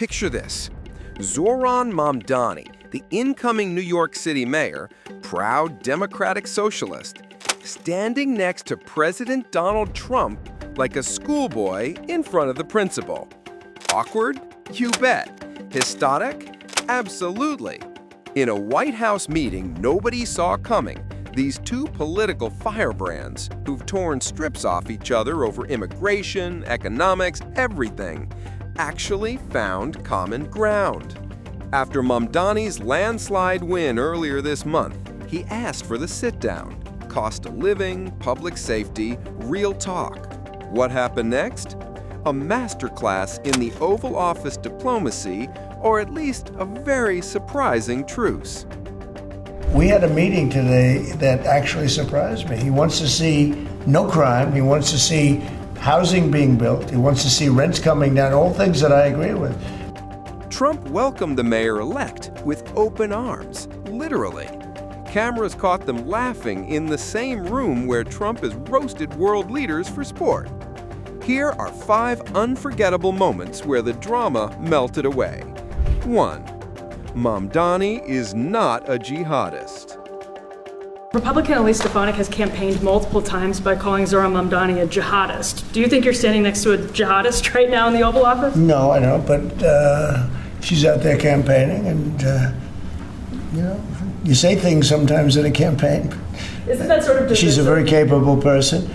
Picture this. Zohran Mamdani, the incoming New York City mayor, proud democratic socialist, standing next to President Donald Trump like a schoolboy in front of the principal. Awkward? You bet. Historic? Absolutely. In a White House meeting nobody saw coming, these two political firebrands, who've torn strips off each other over immigration, economics, everything, actually found common ground. After Mamdani's landslide win earlier this month, he asked for the sit-down. Cost of living, public safety, real talk. What happened next? A masterclass in the Oval Office diplomacy, or at least a very surprising truce. We had a meeting today that actually surprised me. He wants to see no crime. He wants to see housing being built. He wants to see rents coming down, all things that I agree with. Trump welcomed the mayor-elect with open arms, literally. Cameras caught them laughing in the same room where Trump has roasted world leaders for sport. Here are 5 unforgettable moments where the drama melted away. 1. Mamdani is not a jihadist. Republican Elise Stefanik has campaigned multiple times by calling Zohran Mamdani a jihadist. Do you think you're standing next to a jihadist right now in the Oval Office? No, I don't, but she's out there campaigning, and you say things sometimes in a campaign. Isn't that sort of She's a very capable person.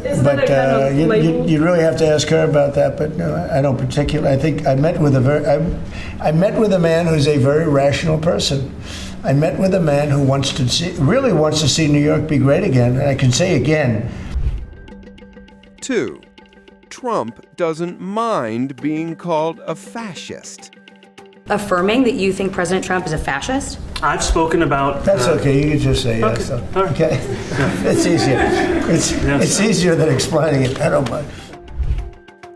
Isn't But that a kind of label? you really have to ask her about that. But no, I don't particularly. I think I met with I met with a man who's a very rational person. I met with a man who really wants to see New York be great again. And I can say again. 2. Trump doesn't mind being called a fascist. Affirming that you think President Trump is a fascist? I've spoken about... That's okay, you can just say yes. Okay. It's easier. It's easier than explaining it. I don't mind.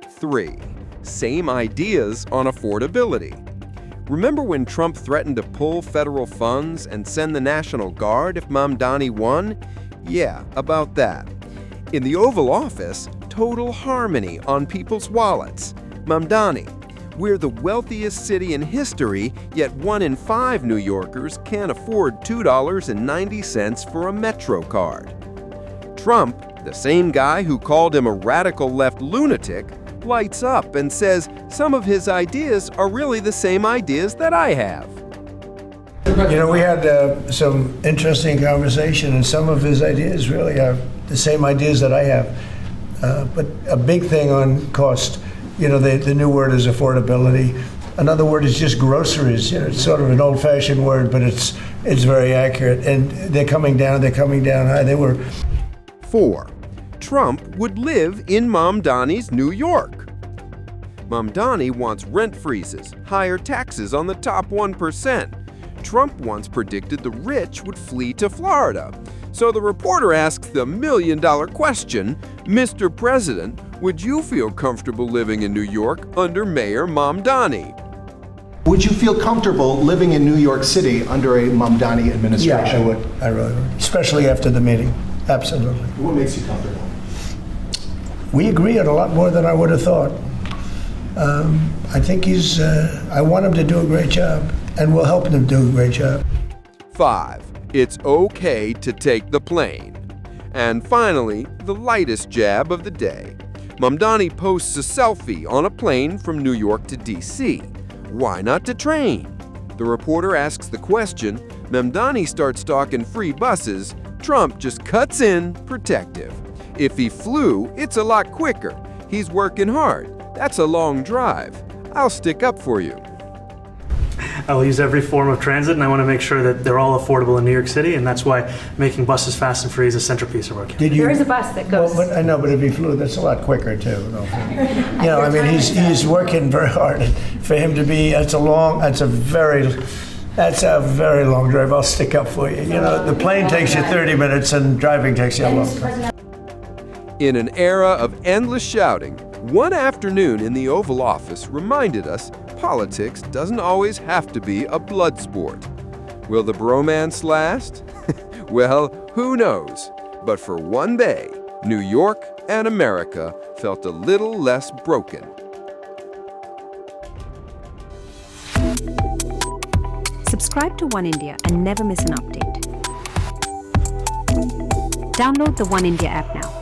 3. Same ideas on affordability. Remember when Trump threatened to pull federal funds and send the National Guard if Mamdani won? Yeah, about that. In the Oval Office, total harmony on people's wallets. Mamdani: we're the wealthiest city in history, yet 1 in 5 New Yorkers can't afford $2.90 for a Metro card. Trump, the same guy who called him a radical left lunatic, lights up and says some of his ideas are really the same ideas that I have. You know, we had some interesting conversation, and some of his ideas really are the same ideas that I have. But a big thing on cost. You know, the new word is affordability. Another word is just groceries. You know, it's sort of an old-fashioned word, but it's very accurate. And they're coming down high. They were. 4. Trump would live in Mamdani's New York. Mamdani wants rent freezes, higher taxes on the top 1%. Trump once predicted the rich would flee to Florida. So the reporter asks the million-dollar question, Mr. President, would you feel comfortable living in New York under Mayor Mamdani? Would you feel comfortable living in New York City under a Mamdani administration? Yeah, I would. I really would. Especially after the meeting. Absolutely. What makes you comfortable? We agree on a lot more than I would have thought. I think I want him to do a great job, and we'll help him do a great job. 5. It's okay to take the plane. And finally, the lightest jab of the day. Mamdani posts a selfie on a plane from New York to D.C. Why not to train? The reporter asks the question, Mamdani starts talking free buses, Trump just cuts in, protective. If he flew, it's a lot quicker. He's working hard. That's a long drive. I'll stick up for you. I'll use every form of transit, and I want to make sure that they're all affordable in New York City, and that's why making buses fast and free is a centerpiece of our campaign. There is a bus that goes. Well, I know, but if he flew, that's a lot quicker too. You know, I mean, he's working very hard. For him to be, that's a very long drive. I'll stick up for you. You know, the plane takes you 30 minutes, and driving takes you a long time. In an era of endless shouting, one afternoon in the Oval Office reminded us politics doesn't always have to be a blood sport. Will the bromance last? Well, who knows? But for one day, New York and America felt a little less broken. Subscribe to One India and never miss an update. Download the One India app now.